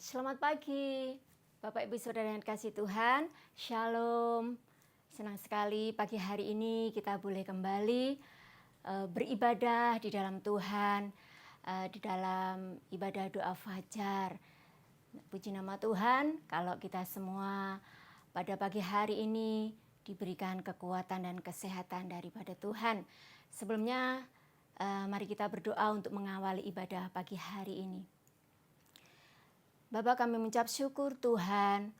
Selamat pagi, Bapak Ibu Saudara yang kasih Tuhan, Shalom. Senang sekali pagi hari ini kita boleh kembali beribadah di dalam Tuhan, di dalam ibadah doa fajar. Puji nama Tuhan, kalau kita semua pada pagi hari ini diberikan kekuatan dan kesehatan daripada Tuhan. Sebelumnya, mari kita berdoa untuk mengawali ibadah pagi hari ini. Bapa, kami mengucap syukur Tuhan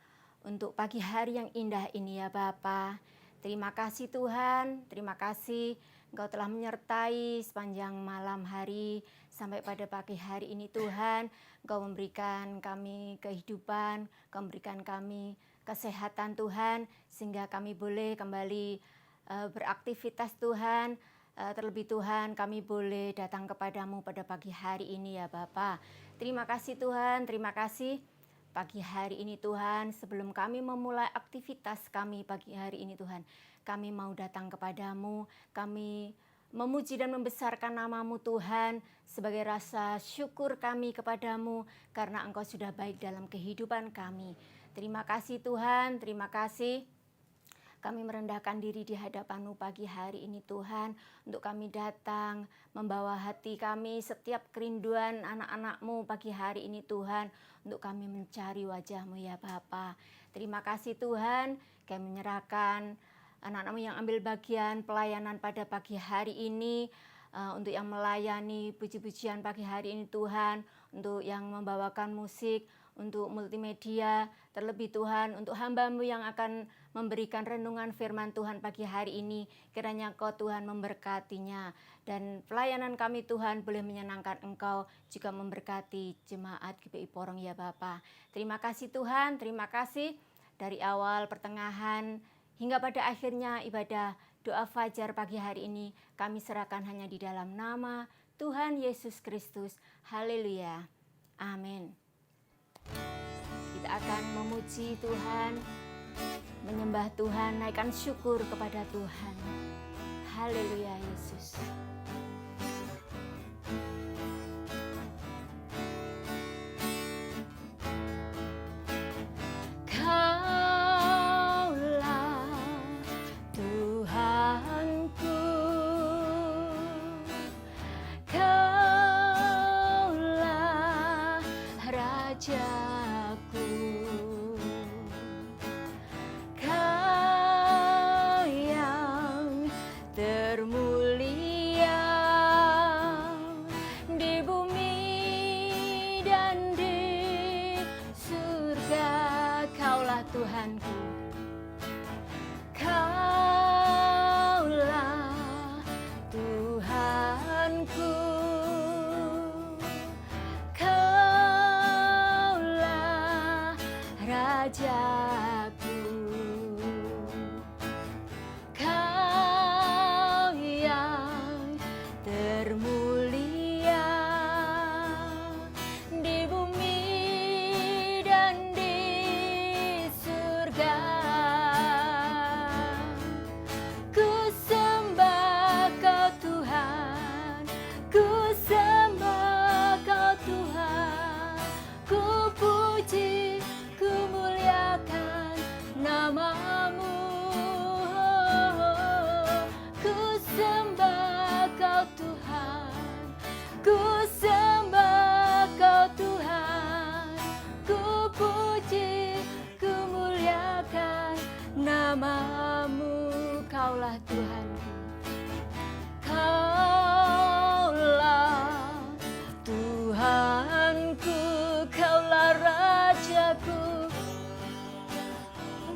untuk pagi hari yang indah ini ya Bapa. Terima kasih Tuhan, terima kasih Engkau telah menyertai sepanjang malam hari sampai pada pagi hari ini Tuhan. Engkau memberikan kami kehidupan, Engkau memberikan kami kesehatan Tuhan, sehingga kami boleh kembali beraktivitas Tuhan. Terlebih Tuhan, kami boleh datang kepadamu pada pagi hari ini ya Bapa. Terima kasih Tuhan, terima kasih pagi hari ini Tuhan. Sebelum kami memulai aktivitas kami pagi hari ini Tuhan, kami mau datang kepadamu, kami memuji dan membesarkan namamu Tuhan sebagai rasa syukur kami kepadamu karena Engkau sudah baik dalam kehidupan kami. Terima kasih Tuhan, terima kasih. Kami merendahkan diri di hadapan-Mu pagi hari ini Tuhan, untuk kami datang membawa hati kami setiap kerinduan anak-anak-Mu pagi hari ini Tuhan, untuk kami mencari wajah-Mu ya Bapa. Terima kasih Tuhan, kami menyerahkan anak-anak-Mu yang ambil bagian pelayanan pada pagi hari ini, untuk yang melayani puji-pujian pagi hari ini Tuhan, untuk yang membawakan musik, untuk multimedia, terlebih Tuhan untuk hamba-Mu yang akan memberikan renungan firman Tuhan pagi hari ini. Kiranya Engkau Tuhan memberkatinya, dan pelayanan kami Tuhan boleh menyenangkan Engkau, juga memberkati jemaat GPI Porong ya Bapa. Terima kasih Tuhan, terima kasih dari awal, pertengahan, hingga pada akhirnya ibadah doa fajar pagi hari ini kami serahkan hanya di dalam nama Tuhan Yesus Kristus. Haleluya. Amin. Kita akan memuji Tuhan, menyembah Tuhan, naikkan syukur kepada Tuhan. Haleluya Yesus. Kaulah Tuhanku, Kaulah Rajaku. Kau yang termulia di bumi dan di surga. Kaulah Tuhanku, Kaulah Tuhanku, Kaulah Rajaku. Kau yang termulia di bumi dan di surga. Ku sembah Kau Tuhan, ku sembah Kau Tuhan, ku puji, ku muliakan nama-Mu. Ku sembah Kau Tuhan, ku sembah Kau Tuhan, ku puji, ku muliakan nama-Mu. Kaulah Tuhanku, Kaulah Tuhanku, Kaulah Rajaku,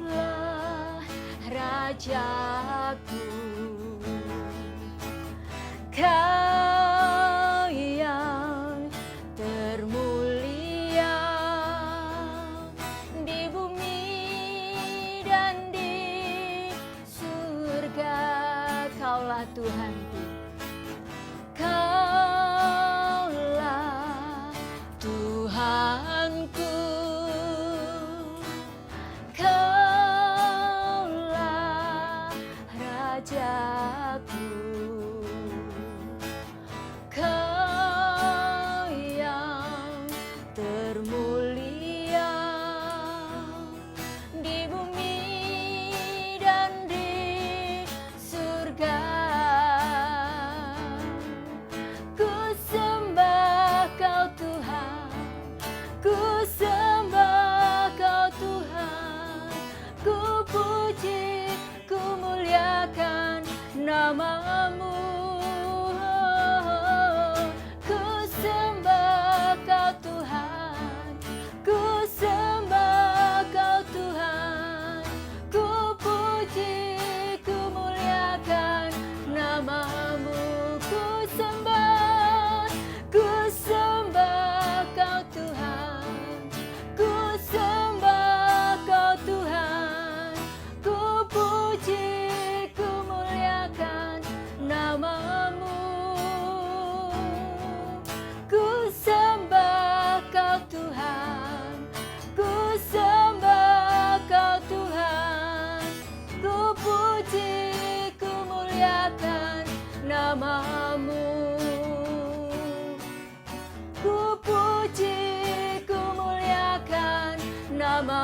Kaulah Rajaku. Kau yang termulia di bumi dan di surga. Kaulah Tuhanku, Kaulah Tuhanku, Kaulah Rajaku. Kau yang termulia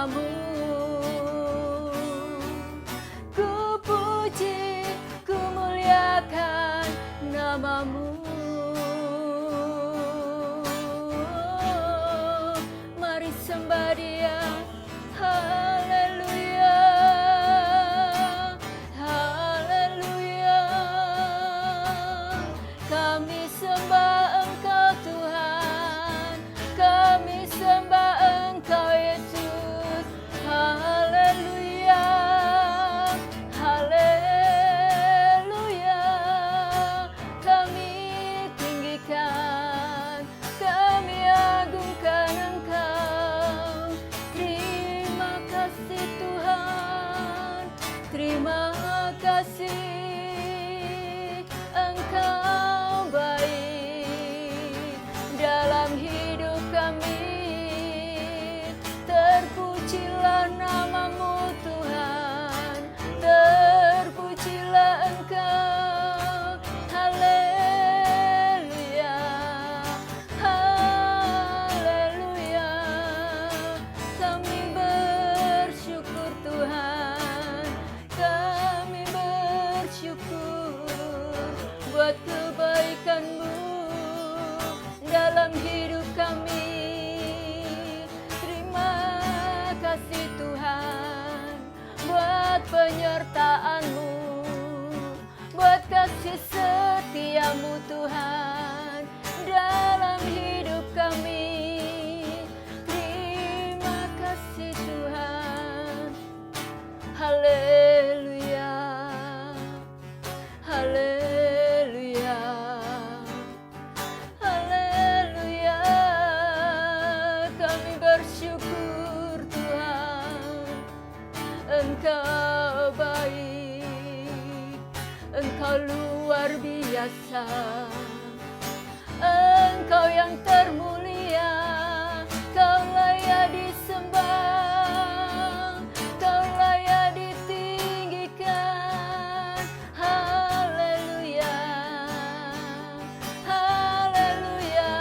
namamu. Ku puji, ku muliakan namamu. Mari sembah Dia. Haleluya, haleluya. Kami sembah Engkau Tuhan, kami sembah Engkau Yesus. Haleluya, haleluya. Kami tinggikan, kami agungkan Engkau. Terima kasih Tuhan, terima kasih. Engkau baik dalam hidup kami. Terpujilah namamu Tuhan, terpujilah Engkau. Haleluya, haleluya. Kami bersyukur Tuhan, kami bersyukur buat kebaikan-Mu dalam hidup kami. Terima kasih Tuhan buat penyertaan-Mu, buat kasih setia-Mu Tuhan dalam hidup kami. Terima kasih Tuhan. Haleluya, haleluya, haleluya. Kami bersyukur Tuhan, Engkau baik, Engkau luar biasa, Engkau yang termulia. Kau layak disembah, Kau layak ditinggikan. Haleluya, haleluya.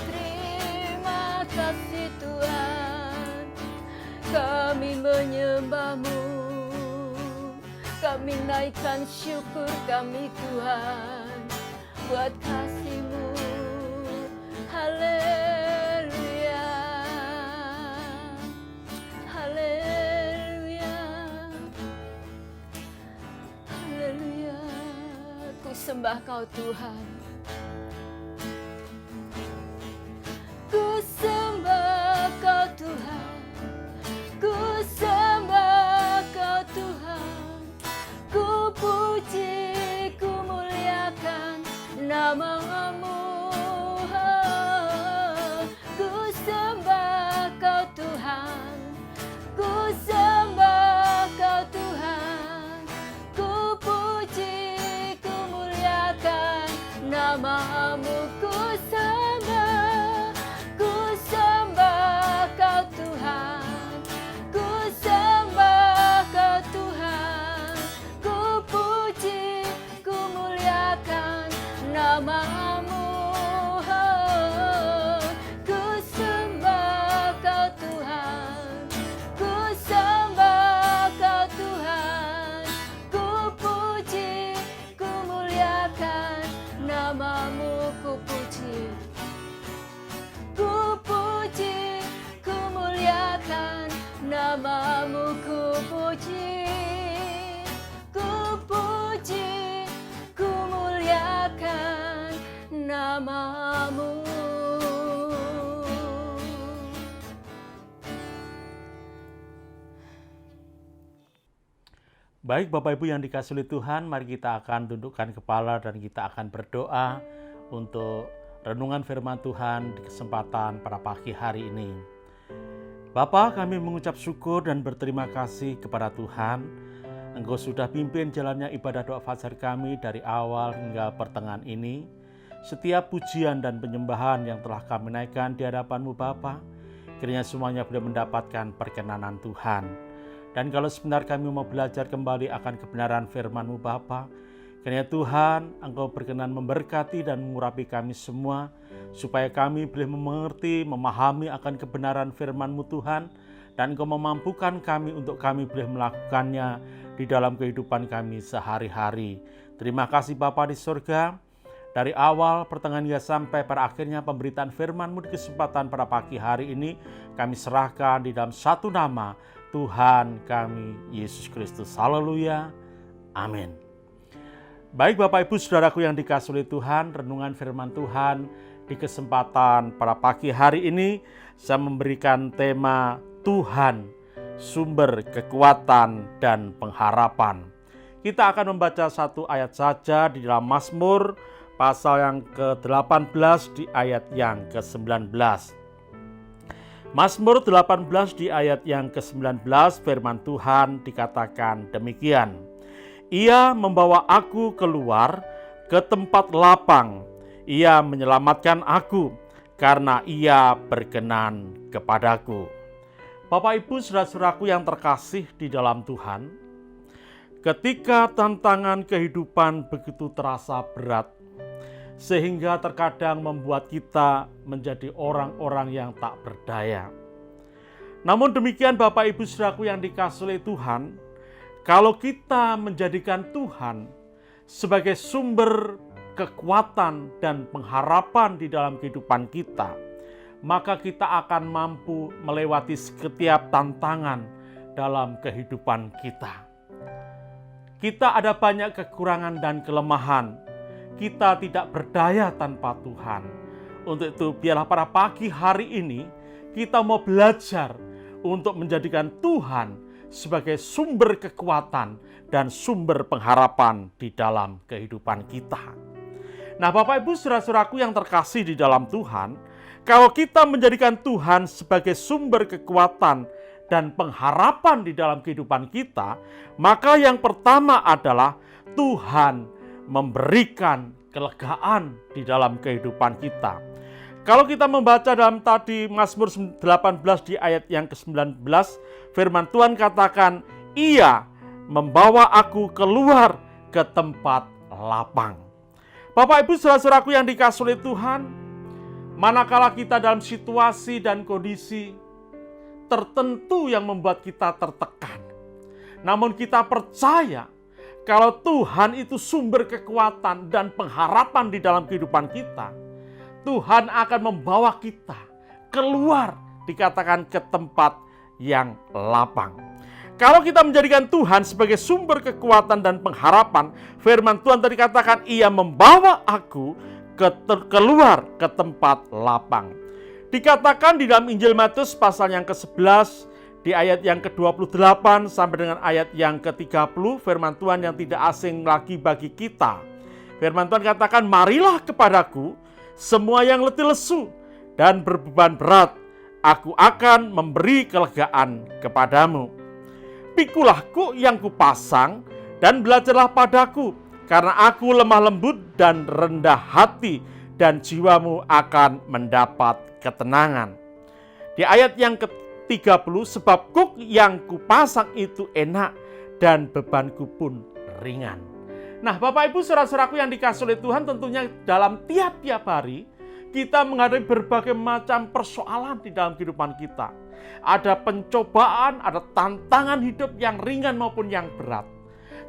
Terima kasih Tuhan, kami menyembah-Mu, kami naikkan syukur kami Tuhan buat kasih-Mu. Haleluya, haleluya, haleluya. Ku sembah Kau Tuhan, ku sembah Kau Tuhan, ku sembah Kau Tuhan. Ku puji, ku muliakan namamu. Ku sembah Kau Tuhan, ku sembah Kau Tuhan. Ku puji, ku muliakan namamu. Ku sembah Kau Tuhan, ku sembah Kau Tuhan. Ku puji, ku muliakan namamu. Ku sembah Kau Tuhan, ku sembah Kau Tuhan. Ku puji, ku muliakan namamu. Ku puji, ku puji, ku muliakan namamu. Ku puji, ku puji, ku muliakan namamu. Baik Bapak Ibu yang dikasihi oleh Tuhan, mari kita akan tundukkan kepala dan kita akan berdoa untuk renungan firman Tuhan di kesempatan pada pagi hari ini. Bapa, kami mengucap syukur dan berterima kasih kepada Tuhan. Engkau sudah pimpin jalannya ibadah doa fajar kami dari awal hingga pertengahan ini. Setiap pujian dan penyembahan yang telah kami naikkan di hadapan-Mu Bapa, kiranya semuanya boleh mendapatkan perkenanan Tuhan. Dan kalau sebentar kami mau belajar kembali akan kebenaran firman-Mu Bapa, kiranya Tuhan Engkau berkenan memberkati dan mengurapi kami semua, supaya kami boleh mengerti, memahami akan kebenaran firman-Mu Tuhan, dan Engkau memampukan kami untuk kami boleh melakukannya di dalam kehidupan kami sehari-hari. Terima kasih Bapa di surga, dari awal, pertengahan hingga sampai pada akhirnya pemberitaan firman-Mu di kesempatan pada pagi hari ini, kami serahkan di dalam satu nama, Tuhan kami, Yesus Kristus. Haleluya. Amin. Baik Bapak Ibu Saudaraku yang dikasihi oleh Tuhan, renungan firman Tuhan di kesempatan pada pagi hari ini, saya memberikan tema Tuhan, sumber kekuatan dan pengharapan. Kita akan membaca satu ayat saja di dalam Mazmur pasal yang ke-18 di ayat yang ke-19. Mazmur 18 di ayat yang ke-19 firman Tuhan dikatakan demikian. Ia membawa aku keluar ke tempat lapang. Ia menyelamatkan aku karena ia berkenan kepadaku. Bapak Ibu saudara-saudaraku yang terkasih di dalam Tuhan, ketika tantangan kehidupan begitu terasa berat, sehingga terkadang membuat kita menjadi orang-orang yang tak berdaya. Namun demikian Bapak Ibu saudaraku yang dikasihi oleh Tuhan, kalau kita menjadikan Tuhan sebagai sumber kekuatan dan pengharapan di dalam kehidupan kita, maka kita akan mampu melewati setiap tantangan dalam kehidupan kita. Kita ada banyak kekurangan dan kelemahan. Kita tidak berdaya tanpa Tuhan. Untuk itu biarlah pada pagi hari ini kita mau belajar untuk menjadikan Tuhan sebagai sumber kekuatan dan sumber pengharapan di dalam kehidupan kita. Nah Bapak Ibu saudara-saudaraku yang terkasih di dalam Tuhan, kalau kita menjadikan Tuhan sebagai sumber kekuatan dan pengharapan di dalam kehidupan kita, maka yang pertama adalah Tuhan memberikan kelegaan di dalam kehidupan kita. Kalau kita membaca dalam tadi Mazmur 18 di ayat yang ke-19, firman Tuhan katakan, Ia membawa aku keluar ke tempat lapang. Bapak Ibu saudara-saudaraku yang dikasihi oleh Tuhan, manakala kita dalam situasi dan kondisi tertentu yang membuat kita tertekan, namun kita percaya kalau Tuhan itu sumber kekuatan dan pengharapan di dalam kehidupan kita, Tuhan akan membawa kita keluar, dikatakan ke tempat yang lapang. Kalau kita menjadikan Tuhan sebagai sumber kekuatan dan pengharapan, firman Tuhan tadi katakan, Ia membawa aku keluar ke tempat lapang. Dikatakan di dalam Injil Matius pasal yang ke-11, di ayat yang ke-28 sampai dengan ayat yang ke-30, firman Tuhan yang tidak asing lagi bagi kita. Firman Tuhan katakan, marilah kepadaku semua yang letih lesu dan berbeban berat, aku akan memberi kelegaan kepadamu. Pikulah kuk yang kupasang dan belajarlah padaku, karena aku lemah lembut dan rendah hati, dan jiwamu akan mendapat ketenangan. Di ayat yang ke-30, sebab kuk yang kupasang itu enak dan bebanku pun ringan. Nah Bapak Ibu saudara-saudaraku yang dikasihi oleh Tuhan, tentunya dalam tiap-tiap hari kita menghadapi berbagai macam persoalan di dalam kehidupan kita. Ada pencobaan, ada tantangan hidup yang ringan maupun yang berat.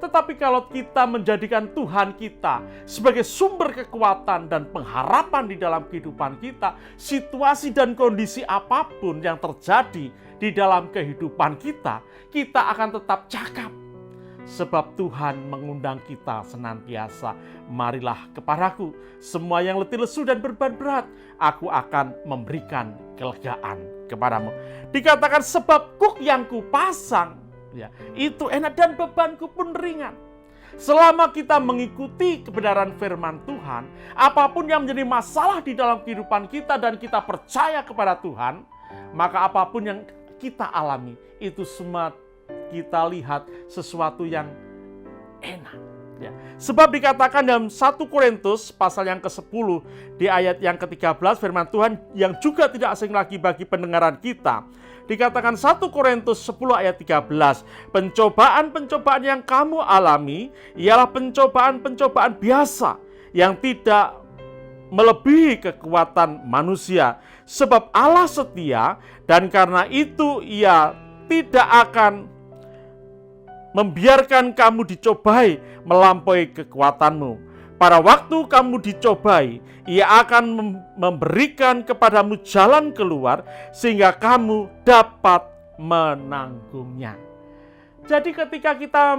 Tetapi kalau kita menjadikan Tuhan kita sebagai sumber kekuatan dan pengharapan di dalam kehidupan kita, situasi dan kondisi apapun yang terjadi di dalam kehidupan kita, kita akan tetap cakap. Sebab Tuhan mengundang kita senantiasa, marilah kepadaku semua yang letih lesu dan beban berat, aku akan memberikan kelegaan kepadamu. Dikatakan sebab kuk yang kupasang, ya, itu enak dan bebanku pun ringan. Selama kita mengikuti kebenaran firman Tuhan, apapun yang menjadi masalah di dalam kehidupan kita dan kita percaya kepada Tuhan, maka apapun yang kita alami, itu semua kita lihat sesuatu yang enak. Ya. Sebab dikatakan dalam 1 Korintus pasal yang ke-10 di ayat yang ke-13, firman Tuhan yang juga tidak asing lagi bagi pendengaran kita. Dikatakan 1 Korintus 10 ayat 13, pencobaan-pencobaan yang kamu alami ialah pencobaan-pencobaan biasa yang tidak melebihi kekuatan manusia. Sebab Allah setia dan karena itu Ia tidak akan membiarkan kamu dicobai melampaui kekuatanmu. Pada waktu kamu dicobai, Ia akan memberikan kepadamu jalan keluar sehingga kamu dapat menanggungnya. Jadi ketika kita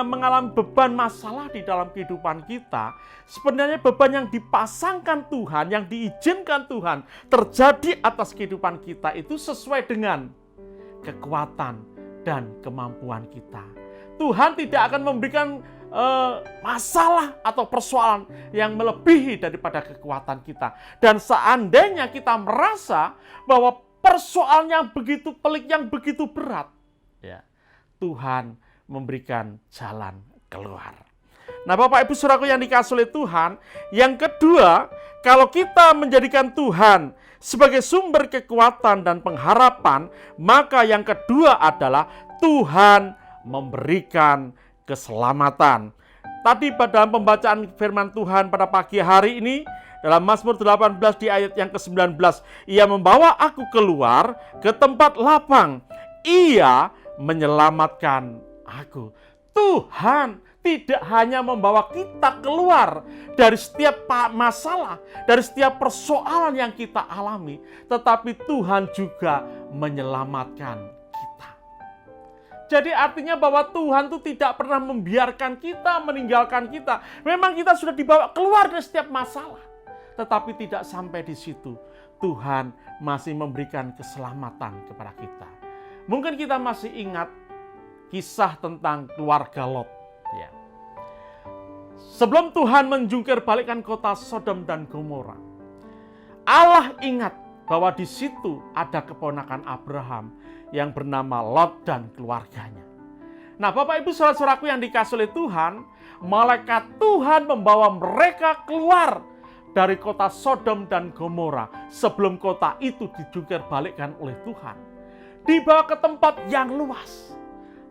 mengalami beban masalah di dalam kehidupan kita, sebenarnya beban yang dipasangkan Tuhan, yang diizinkan Tuhan terjadi atas kehidupan kita itu sesuai dengan kekuatan dan kemampuan kita. Tuhan tidak akan memberikan masalah atau persoalan yang melebihi daripada kekuatan kita. Dan seandainya kita merasa bahwa persoalan yang begitu pelik, yang begitu berat, ya, Tuhan memberikan jalan keluar. Nah, Bapak Ibu Saudaraku yang dikasihi oleh Tuhan, yang kedua, kalau kita menjadikan Tuhan sebagai sumber kekuatan dan pengharapan, maka yang kedua adalah Tuhan memberikan keselamatan. Tadi pada pembacaan firman Tuhan pada pagi hari ini, dalam Mazmur 18 di ayat yang ke-19, Ia membawa aku keluar ke tempat lapang. Ia menyelamatkan aku. Tuhan tidak hanya membawa kita keluar dari setiap masalah, dari setiap persoalan yang kita alami, tetapi Tuhan juga menyelamatkan kita. Jadi artinya bahwa Tuhan itu tidak pernah membiarkan kita, meninggalkan kita. Memang kita sudah dibawa keluar dari setiap masalah, tetapi tidak sampai di situ. Tuhan masih memberikan keselamatan kepada kita. Mungkin kita masih ingat kisah tentang keluarga Lot. Ya. Sebelum Tuhan menjungkir balikkan kota Sodom dan Gomora, Allah ingat bahwa di situ ada keponakan Abraham yang bernama Lot dan keluarganya. Nah, Bapak Ibu saudara-saudaraku yang dikasihi oleh Tuhan, malaikat Tuhan membawa mereka keluar dari kota Sodom dan Gomora sebelum kota itu dijungkir balikkan oleh Tuhan. Dibawa ke tempat yang luas.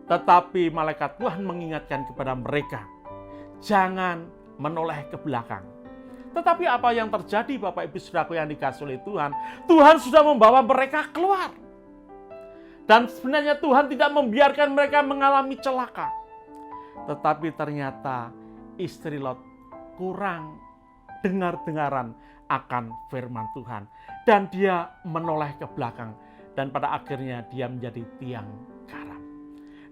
Tetapi malaikat Tuhan mengingatkan kepada mereka, jangan menoleh ke belakang. Tetapi apa yang terjadi Bapak Ibu Saudaraku yang dikasihi oleh Tuhan? Tuhan sudah membawa mereka keluar. Dan sebenarnya Tuhan tidak membiarkan mereka mengalami celaka. Tetapi ternyata istri Lot kurang dengar-dengaran akan firman Tuhan. Dan dia menoleh ke belakang. Dan pada akhirnya dia menjadi tiang garam.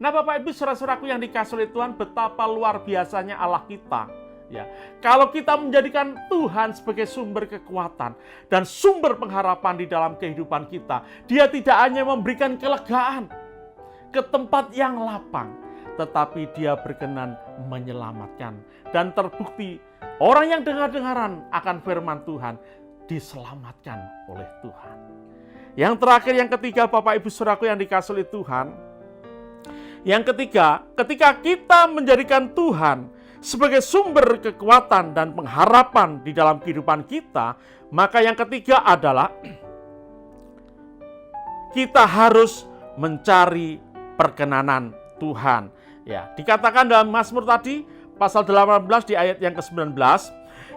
Nah, Bapak Ibu saudara-saudaraku yang dikasihi oleh Tuhan, betapa luar biasanya Allah kita. Ya, kalau kita menjadikan Tuhan sebagai sumber kekuatan dan sumber pengharapan di dalam kehidupan kita, Dia tidak hanya memberikan kelegaan ke tempat yang lapang, tetapi Dia berkenan menyelamatkan. Dan terbukti orang yang dengar-dengaran akan firman Tuhan diselamatkan oleh Tuhan. Yang terakhir, yang ketiga, Bapak Ibu Saudaraku yang dikasihi oleh Tuhan. Yang ketiga, ketika kita menjadikan Tuhan sebagai sumber kekuatan dan pengharapan di dalam kehidupan kita, maka yang ketiga adalah kita harus mencari perkenanan Tuhan. Ya, dikatakan dalam Mazmur tadi, pasal 18 di ayat yang ke-19,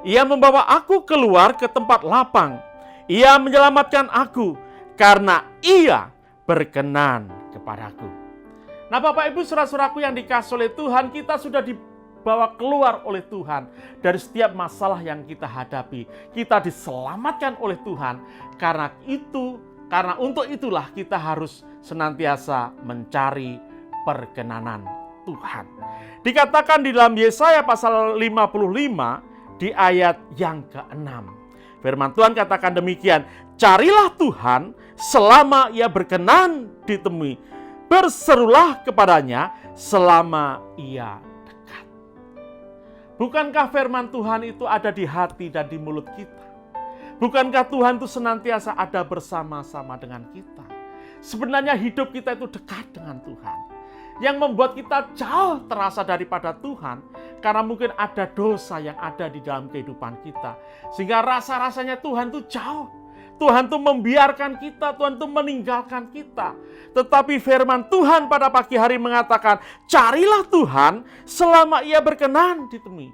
Ia membawa aku keluar ke tempat lapang. Ia menyelamatkan aku. Karena Ia berkenan kepadaku. Nah, Bapak Ibu saudara-saudaraku yang dikasihi oleh Tuhan, kita sudah dibawa keluar oleh Tuhan dari setiap masalah yang kita hadapi. Kita diselamatkan oleh Tuhan. Karena untuk itulah kita harus senantiasa mencari perkenanan Tuhan. Dikatakan di dalam Yesaya pasal 55 di ayat yang ke-6. Firman Tuhan katakan demikian, carilah Tuhan selama Ia berkenan ditemui. Berserulah kepadanya selama Ia dekat. Bukankah firman Tuhan itu ada di hati dan di mulut kita? Bukankah Tuhan itu senantiasa ada bersama-sama dengan kita? Sebenarnya hidup kita itu dekat dengan Tuhan. Yang membuat kita jauh terasa daripada Tuhan, karena mungkin ada dosa yang ada di dalam kehidupan kita. Sehingga rasa-rasanya Tuhan itu jauh. Tuhan itu membiarkan kita, Tuhan itu meninggalkan kita. Tetapi firman Tuhan pada pagi hari mengatakan, carilah Tuhan selama Ia berkenan ditemui.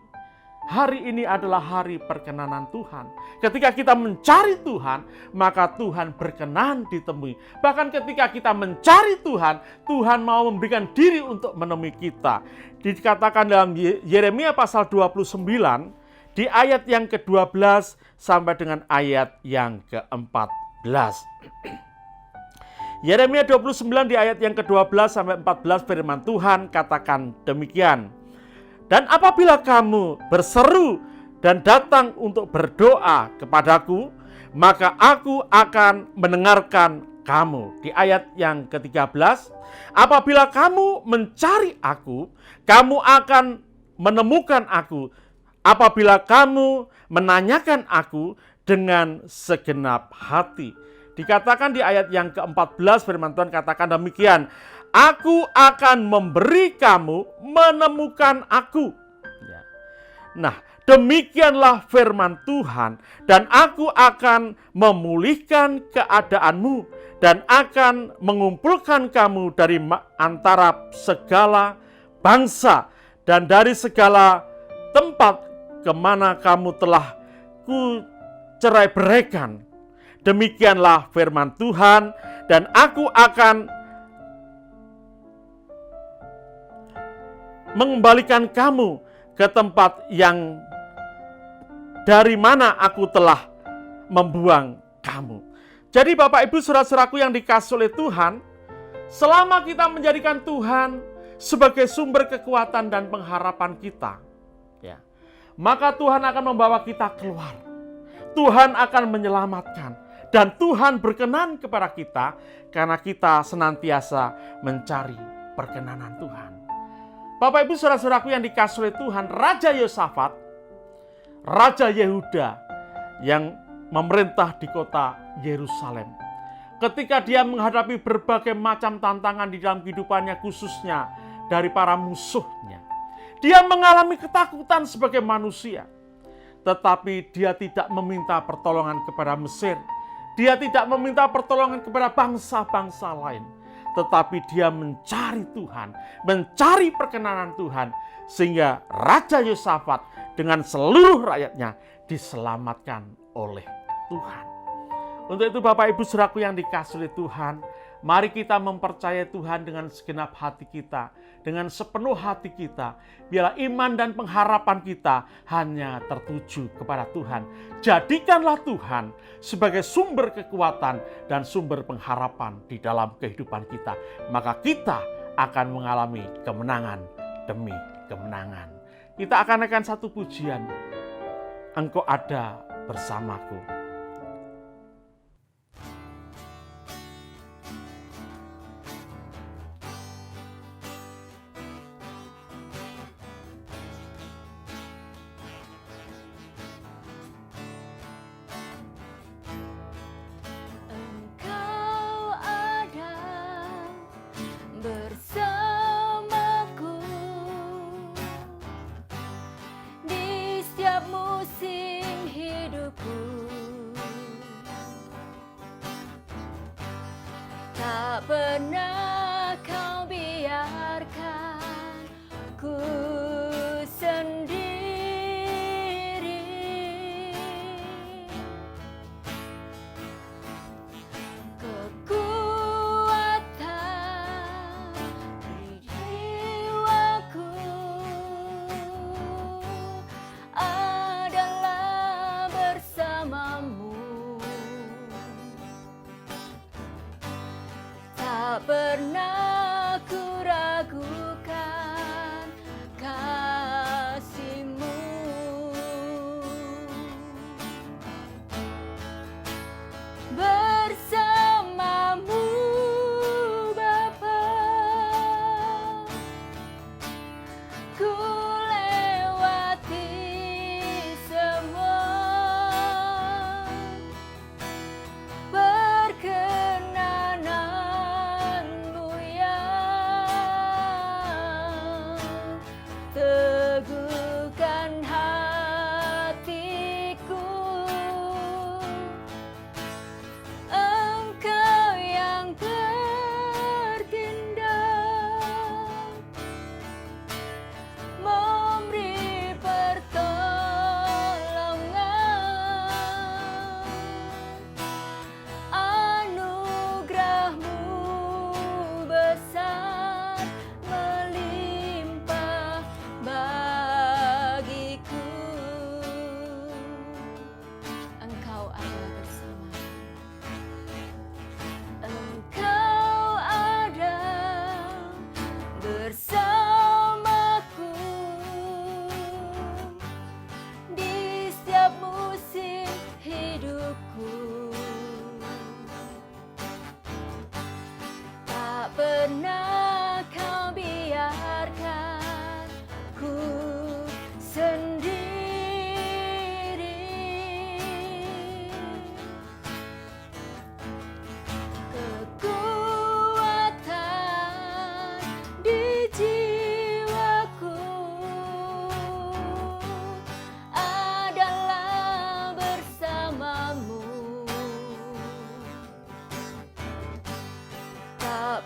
Hari ini adalah hari perkenanan Tuhan. Ketika kita mencari Tuhan, maka Tuhan berkenan ditemui. Bahkan ketika kita mencari Tuhan, Tuhan mau memberikan diri untuk menemui kita. Dikatakan dalam Yeremia pasal 29, di ayat yang ke-12 sampai dengan ayat yang ke-14. Yeremia 29 di ayat yang ke-12 sampai 14 firman Tuhan katakan demikian. Dan apabila kamu berseru dan datang untuk berdoa kepadaku, maka aku akan mendengarkan kamu. Di ayat yang ke-13, apabila kamu mencari aku, kamu akan menemukan aku. Apabila kamu menanyakan aku dengan segenap hati. Dikatakan di ayat yang ke-14 firman Tuhan katakan demikian. Aku akan memberi kamu menemukan aku. Ya. Nah, demikianlah firman Tuhan. Dan aku akan memulihkan keadaanmu. Dan akan mengumpulkan kamu dari antara segala bangsa. Dan dari segala tempat kemana kamu telah kucerai beraikan. Demikianlah firman Tuhan. Dan aku akan mengembalikan kamu ke tempat yang dari mana aku telah membuang kamu. Jadi Bapak Ibu saudara-saudaraku yang dikasihi oleh Tuhan, selama kita menjadikan Tuhan sebagai sumber kekuatan dan pengharapan kita, ya, maka Tuhan akan membawa kita keluar. Tuhan akan menyelamatkan dan Tuhan berkenan kepada kita karena kita senantiasa mencari perkenanan Tuhan. Bapak Ibu saudara-saudaraku yang dikasihi oleh Tuhan, Raja Yosafat, Raja Yehuda yang memerintah di kota Yerusalem. Ketika dia menghadapi berbagai macam tantangan di dalam kehidupannya khususnya dari para musuhnya. Dia mengalami ketakutan sebagai manusia. Tetapi dia tidak meminta pertolongan kepada Mesir. Dia tidak meminta pertolongan kepada bangsa-bangsa lain. Tetapi dia mencari Tuhan, mencari perkenanan Tuhan, sehingga Raja Yosafat dengan seluruh rakyatnya diselamatkan oleh Tuhan. Untuk itu Bapak Ibu saudaraku yang dikasihi oleh Tuhan, mari kita mempercayai Tuhan dengan segenap hati kita, dengan sepenuh hati kita. Biarlah iman dan pengharapan kita hanya tertuju kepada Tuhan. Jadikanlah Tuhan sebagai sumber kekuatan dan sumber pengharapan di dalam kehidupan kita. Maka kita akan mengalami kemenangan demi kemenangan. Kita akan naikkan satu pujian. Engkau ada bersamaku. Bersamaku di setiap musim hidupku, tak pernah kau biarkan ku sendiri. Tak pernah ku ragukan kasih-Mu. Bersama-Mu Bapa, ku lewati semua. Perkenanan-Mu ya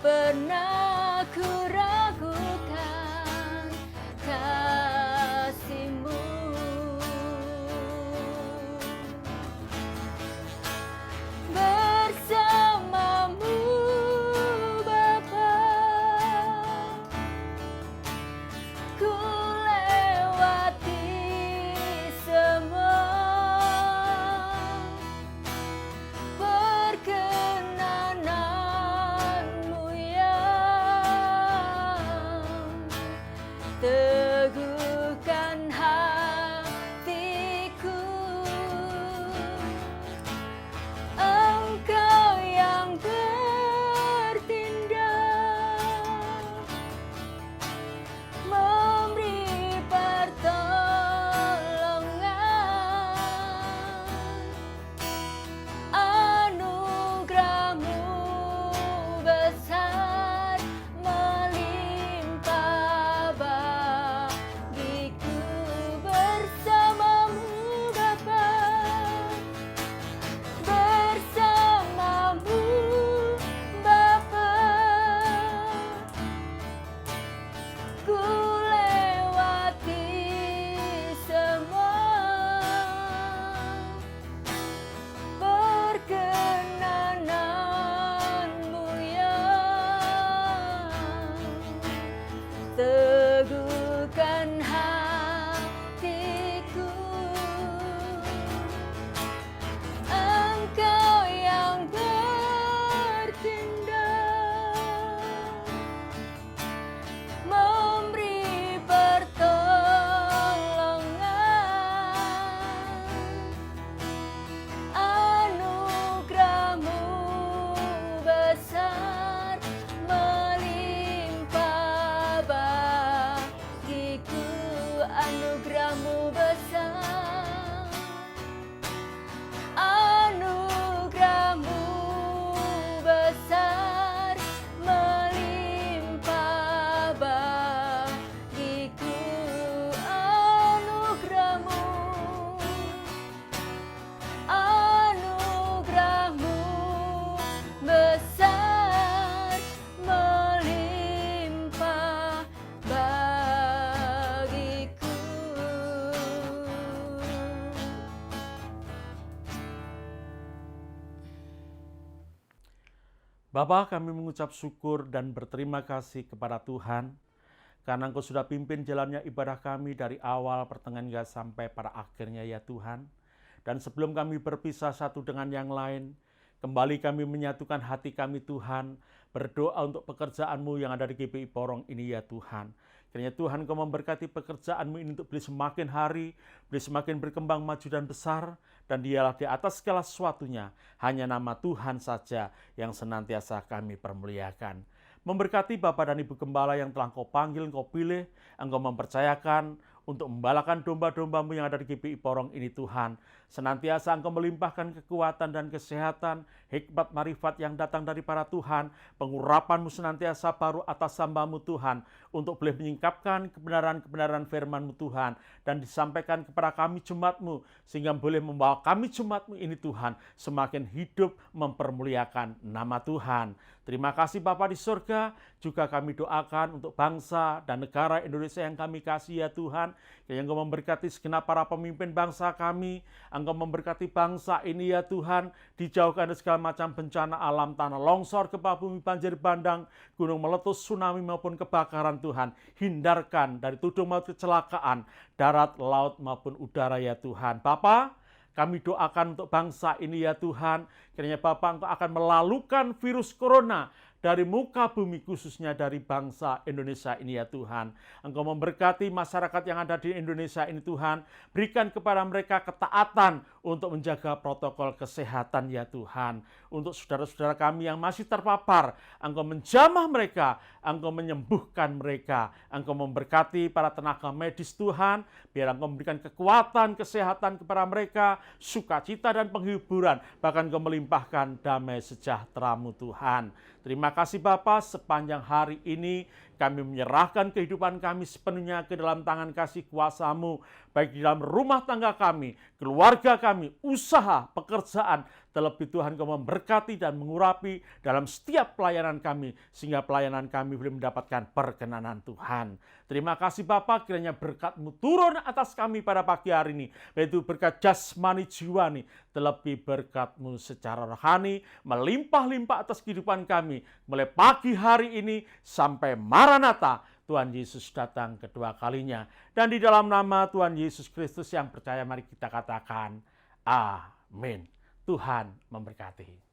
pernah ku ragukan kasih-Mu. Bersama-Mu Bapa, ku lewati semua. Perkenanan-Mu yang teguhkan hatiku. Engkau yang bertindak, memberi pertolongan. Anugerah-Mu besar melimpah bagiku. Bersama-Mu Bapa, bersama-Mu Bapa, ku lewati semua. Perkenanan-Mu yang teguhkan hatiku. Engkau yang bertindak, memberi pertolongan. Anugerah-Mu besar melimpah bagiku. Anugerah-Mu besar, anugerah-Mu besar melimpah bagiku. Anugerah-Mu besar melimpah bagiku. Bapa, kami mengucap syukur dan berterima kasih kepada Tuhan karena Engkau sudah pimpin jalannya ibadah kami dari awal, pertengahan hingga sampai pada akhirnya ya Tuhan. Dan sebelum kami berpisah satu dengan yang lain, kembali kami menyatukan hati kami Tuhan, berdoa untuk pekerjaan-Mu yang ada di GPI Porong ini ya Tuhan. Kiranya Tuhan Kau memberkati pekerjaan-Mu ini untuk boleh semakin hari, boleh semakin berkembang, maju dan besar, dan dialah di atas segala sesuatunya, hanya nama Tuhan saja yang senantiasa kami permuliakan. Memberkati Bapak dan Ibu Gembala yang telah Kau panggil, Kau pilih, Engkau mempercayakan untuk membalakan domba-domba-Mu yang ada di GPI Porong ini Tuhan. Senantiasa Engkau melimpahkan kekuatan dan kesehatan, hikmat marifat yang datang dari para Tuhan, pengurapan-Mu senantiasa baru atas hamba-Mu Tuhan, untuk boleh menyingkapkan kebenaran-kebenaran firman-Mu Tuhan, dan disampaikan kepada kami jemaat-Mu, sehingga boleh membawa kami jemaat-Mu ini Tuhan, semakin hidup mempermuliakan nama Tuhan. Terima kasih Bapa di surga, juga kami doakan untuk bangsa dan negara Indonesia yang kami kasih ya Tuhan, yang Engkau memberkati segenap para pemimpin bangsa kami, Engkau memberkati bangsa ini ya Tuhan, dijauhkan dari segala macam bencana alam, tanah longsor, gempa bumi, banjir bandang, gunung meletus, tsunami maupun kebakaran Tuhan. Hindarkan dari tudung maut kecelakaan, darat, laut maupun udara ya Tuhan. Bapa, kami doakan untuk bangsa ini ya Tuhan, kiranya Bapa Engkau akan melalukan virus corona dari muka bumi, khususnya dari bangsa Indonesia ini ya Tuhan. Engkau memberkati masyarakat yang ada di Indonesia ini Tuhan, berikan kepada mereka ketaatan untuk menjaga protokol kesehatan ya Tuhan. Untuk saudara-saudara kami yang masih terpapar, Engkau menjamah mereka, Engkau menyembuhkan mereka, Engkau memberkati para tenaga medis Tuhan, biar Engkau memberikan kekuatan, kesehatan kepada mereka, sukacita dan penghiburan, bahkan Engkau melimpahkan damai sejahtera-Mu Tuhan. Terima kasih Bapa, sepanjang hari ini kami menyerahkan kehidupan kami sepenuhnya ke dalam tangan kasih kuasa-Mu, baik di dalam rumah tangga kami, keluarga kami, usaha, pekerjaan, Terlebih Tuhan Kau memberkati dan mengurapi dalam setiap pelayanan kami, sehingga pelayanan kami boleh mendapatkan perkenanan Tuhan. Terima kasih Bapa, kiranya berkat-Mu turun atas kami pada pagi hari ini, yaitu berkat jasmani jiwani, terlebih berkat-Mu secara rohani, melimpah-limpah atas kehidupan kami, mulai pagi hari ini sampai Maranatha, Tuhan Yesus datang kedua kalinya. Dan di dalam nama Tuhan Yesus Kristus yang percaya, mari kita katakan, amin. Tuhan memberkati.